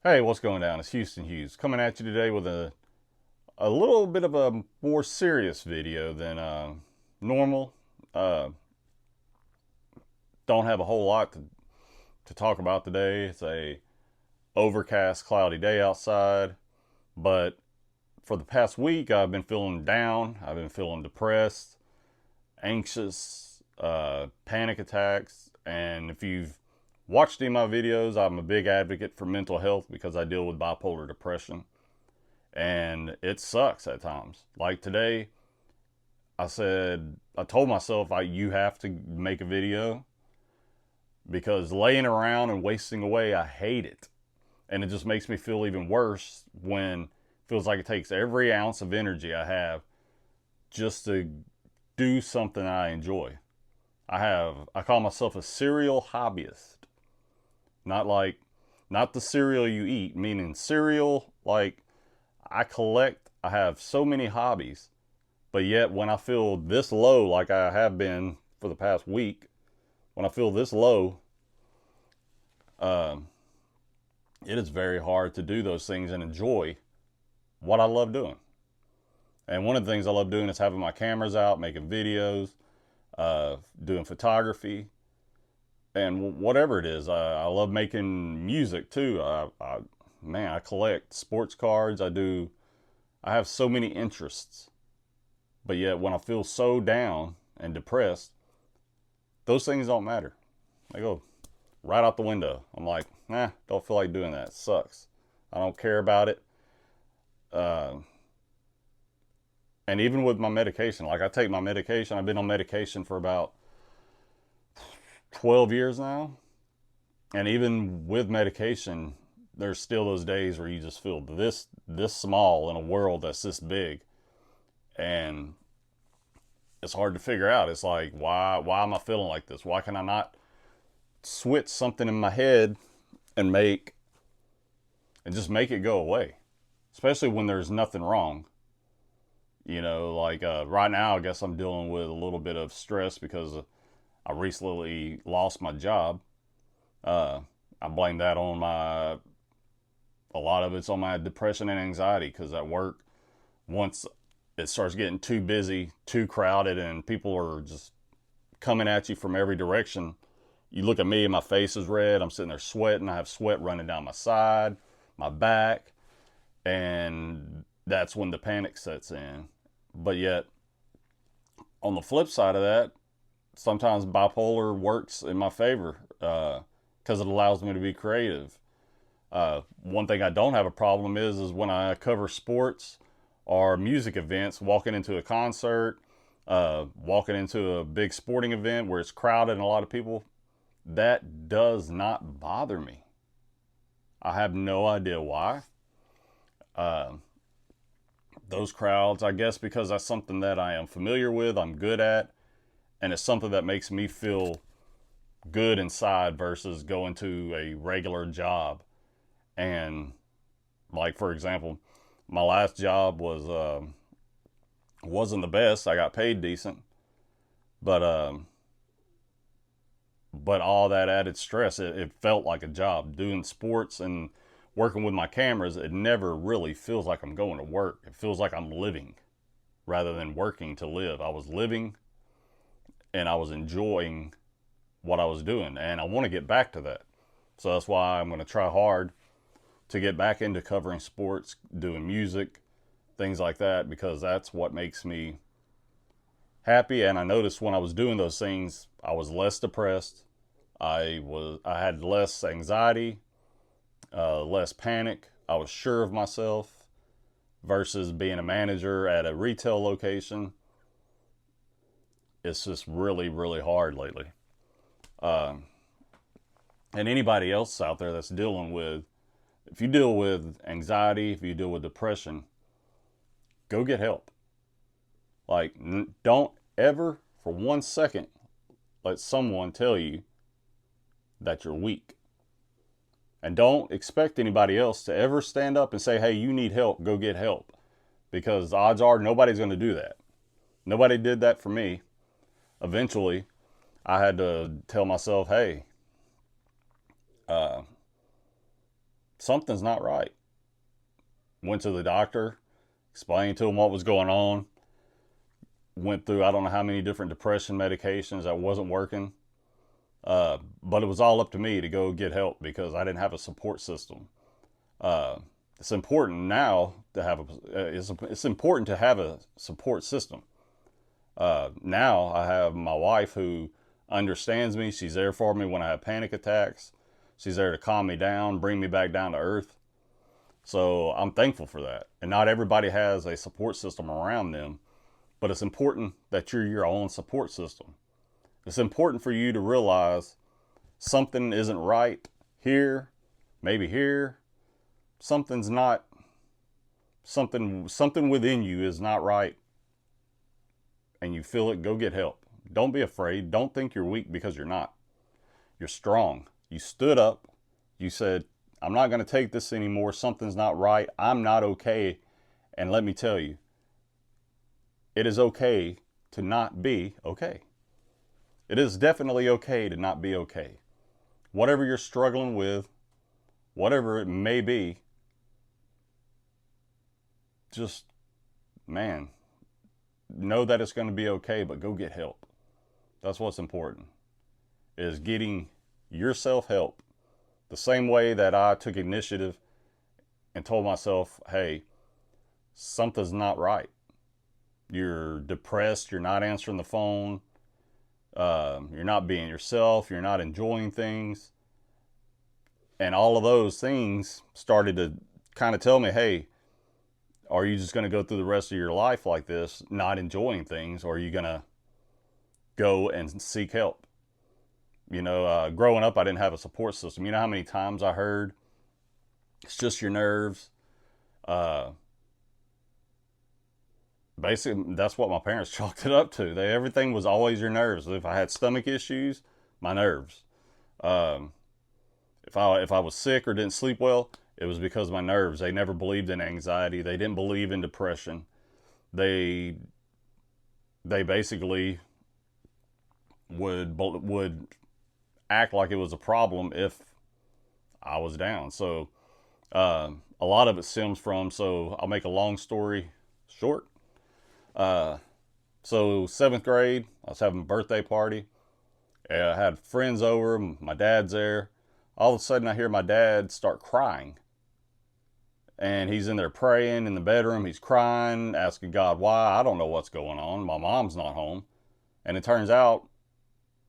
Hey, what's going down? It's Houston Hughes coming at you today with a little bit of a more serious video than normal. Uh, don't have a whole lot to talk about today. It's a overcast, cloudy day outside, but for the past week, I've been feeling down. I've been feeling depressed, anxious, panic attacks, and if you've watched any of my videos, I'm a big advocate for mental health because I deal with bipolar depression. And it sucks at times. Like today, I told myself, you have to make a video because laying around and wasting away, I hate it. And it just makes me feel even worse when it feels like it takes every ounce of energy I have just to do something I enjoy. I call myself a serial hobbyist. Not like, not the cereal you eat, meaning cereal, like I have so many hobbies. But yet, when I feel this low, like I have been for the past week, when I feel this low, um, it is very hard to do those things and enjoy what I love doing. And one of the things I love doing is having my cameras out, making videos, doing photography, and whatever it is. I love making music too. Man, I collect sports cards. I have so many interests. But yet, when I feel so down and depressed, those things don't matter. They go right out the window. I'm like, nah, don't feel like doing that. It sucks. I don't care about it. Uh, and even with my medication, like I take my medication, I've been on medication for about 12 years now. And even with medication, there's still those days where you just feel this small in a world that's this big. And it's hard to figure out. It's like, why am I feeling like this? Why can I not switch something in my head and just make it go away? Especially when there's nothing wrong. Like right now, I guess I'm dealing with a little bit of stress because I recently lost my job. Uh, I blame that on a lot of it's on my depression and anxiety because at work, once it starts getting too busy, too crowded, and people are just coming at you from every direction, you look at me and my face is red. I'm sitting there sweating. I have sweat running down my side, my back, and that's when the panic sets in. But yet, on the flip side of that, sometimes bipolar works in my favor because it allows me to be creative. One thing I don't have a problem is when I cover sports or music events, walking into a concert, walking into a big sporting event where it's crowded and a lot of people, that does not bother me. I have no idea why. Uh, those crowds, I guess because that's something that I am familiar with, I'm good at, and it's something that makes me feel good inside versus going to a regular job. And like for example, my last job wasn't the best. I got paid decent, but but all that added stress, it felt like a job. Doing sports and working with my cameras, it never really feels like I'm going to work. It feels like I'm living rather than working to live. I was living and I was enjoying what I was doing, and I want to get back to that. So that's why I'm going to try hard to get back into covering sports, doing music, things like that, because that's what makes me happy. And I noticed when I was doing those things, I was less depressed. I had less anxiety, less panic. I was sure of myself versus being a manager at a retail location. It's just really, really hard lately. Um, and anybody else out there that's dealing with, if you deal with anxiety, if you deal with depression, go get help. Like, don't ever for 1 second let someone tell you that you're weak. And don't expect anybody else to ever stand up and say, hey, you need help, go get help. Because odds are nobody's going to do that. Nobody did that for me. Eventually, I had to tell myself, hey, uh, something's not right. Went to the doctor, explained to him what was going on. Went through I don't know how many different depression medications that wasn't working. But it was all up to me to go get help because I didn't have a support system. Uh, it's important now to have it's important to have a support system. Now I have my wife who understands me. She's there for me when I have panic attacks. She's there to calm me down, bring me back down to earth. So I'm thankful for that. And not everybody has a support system around them, but it's important that you're your own support system. It's important for you to realize something isn't right here, maybe here. Something's not, something within you is not right, and you feel it, go get help. Don't be afraid. Don't think you're weak because you're not. You're strong. You stood up. You said, I'm not going to take this anymore. Something's not right. I'm not okay. And let me tell you, it is okay to not be okay. It is definitely okay to not be okay. Whatever you're struggling with, whatever it may be, just, man, know that it's going to be okay, but go get help. That's what's important, is getting yourself help. The same way that I took initiative and told myself, hey, something's not right. You're depressed. You're not answering the phone. You're not being yourself. You're not enjoying things. And all of those things started to kind of tell me, hey, are you just going to go through the rest of your life like this, not enjoying things? Or are you going to go and seek help? Growing up, I didn't have a support system. You know how many times I heard, it's just your nerves. Basically, that's what my parents chalked it up to. Everything was always your nerves. If I had stomach issues, my nerves. If I was sick or didn't sleep well, it was because of my nerves. They never believed in anxiety. They didn't believe in depression. They basically would act like it was a problem if I was down. So a lot of it stems from. So I'll make a long story short. So 7th grade, I was having a birthday party. I had friends over. My dad's there. All of a sudden, I hear my dad start crying. And he's in there praying in the bedroom. He's crying, asking God why. I don't know what's going on. My mom's not home. And it turns out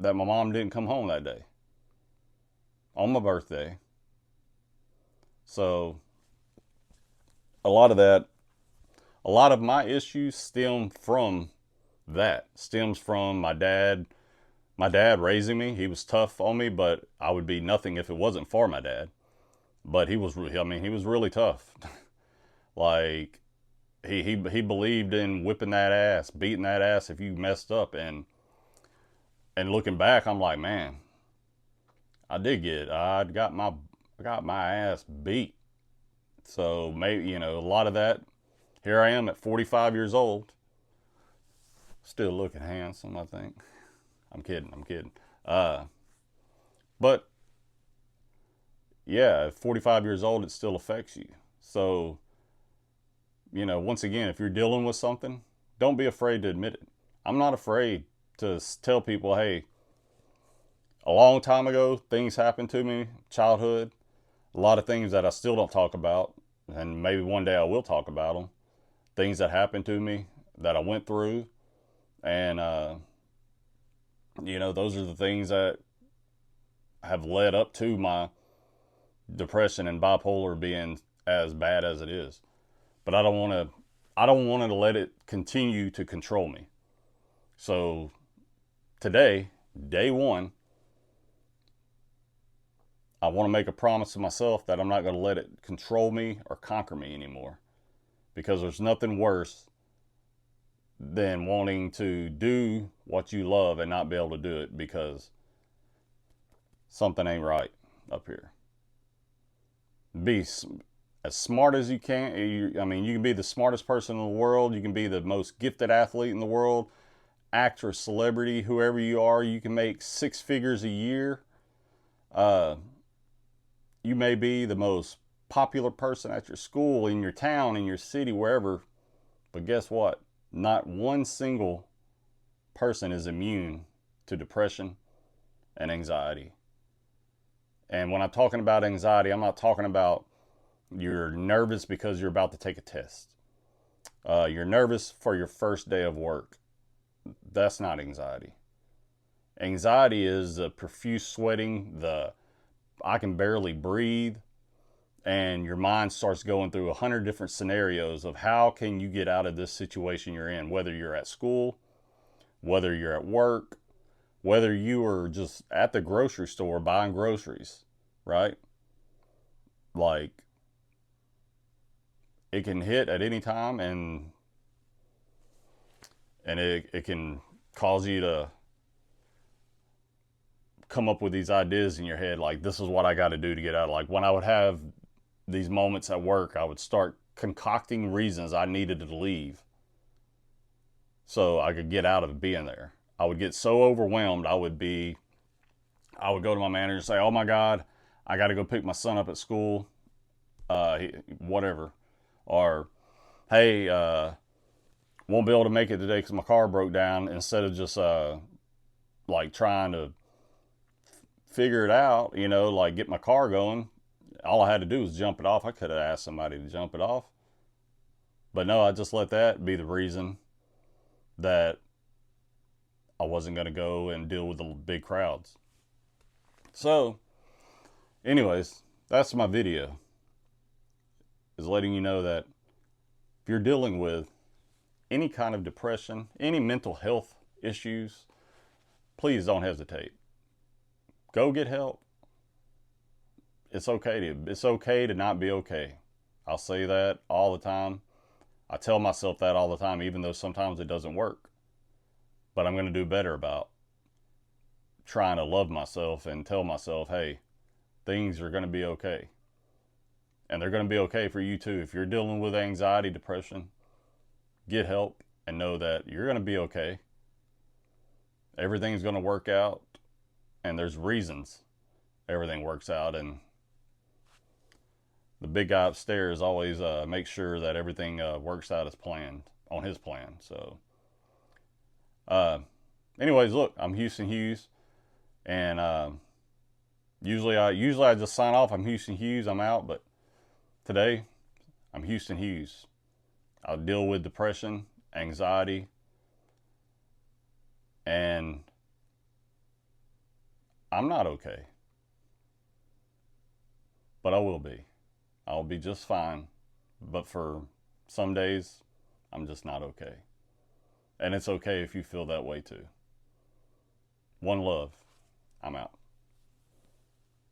that my mom didn't come home that day on my birthday. So a lot of my issues stems from my dad. My dad raising me. He was tough on me, but I would be nothing if it wasn't for my dad. But he was really tough. Like, he believed in whipping that ass, beating that ass if you messed up. And looking back, I'm like, man, I got my ass beat. So maybe, a lot of that. Here I am at 45 years old, still looking handsome, I think. I'm kidding. But yeah, at 45 years old, it still affects you. So, once again, if you're dealing with something, don't be afraid to admit it. I'm not afraid to tell people, hey, a long time ago, things happened to me, childhood, a lot of things that I still don't talk about, and maybe one day I will talk about them. Things that happened to me that I went through, and those are the things that have led up to my depression and bipolar being as bad as it is. But I don't want to let it continue to control me. So today, day one, I want to make a promise to myself that I'm not going to let it control me or conquer me anymore. Because there's nothing worse than wanting to do what you love and not be able to do it because something ain't right up here. Be as smart as you can. You can be the smartest person in the world. You can be the most gifted athlete in the world, actor, celebrity, whoever you are. You can make 6 figures a year. You may be the most popular person at your school, in your town, in your city, wherever. But guess what? Not one single person is immune to depression and anxiety. And when I'm talking about anxiety, I'm not talking about you're nervous because you're about to take a test. You're nervous for your first day of work. That's not anxiety. Anxiety is the profuse sweating, the I can barely breathe, and your mind starts going through 100 different scenarios of how can you get out of this situation you're in, whether you're at school, whether you're at work, whether you are just at the grocery store buying groceries, right? Like, it can hit at any time, and it can cause you to come up with these ideas in your head, like, this is what I got to do to get out. Like, when I would have these moments at work, I would start concocting reasons I needed to leave so I could get out of being there. I would get so overwhelmed, I would go to my manager and say, oh my God, I got to go pick my son up at school, whatever. Or, hey, won't be able to make it today because my car broke down. Instead of just like trying to figure it out, like get my car going, all I had to do was jump it off. I could have asked somebody to jump it off. But no, I just let that be the reason that I wasn't going to go and deal with the big crowds. So, anyways, that's my video. Is letting you know that if you're dealing with any kind of depression, any mental health issues, please don't hesitate. Go get help. It's okay to not be okay. I'll say that all the time. I tell myself that all the time, even though sometimes it doesn't work. But I'm going to do better about trying to love myself and tell myself, hey, things are going to be okay. And they're going to be okay for you too. If you're dealing with anxiety, depression, get help and know that you're going to be okay. Everything's going to work out, and there's reasons everything works out. And the big guy upstairs always makes sure that everything works out as planned, on his plan. So, anyways, look, I'm Houston Hughes, and usually I just sign off. I'm Houston Hughes. I'm out, but today I'm Houston Hughes. I deal with depression, anxiety, and I'm not okay, but I will be. I'll be just fine, but for some days, I'm just not okay. And it's okay if you feel that way too. One love. I'm out.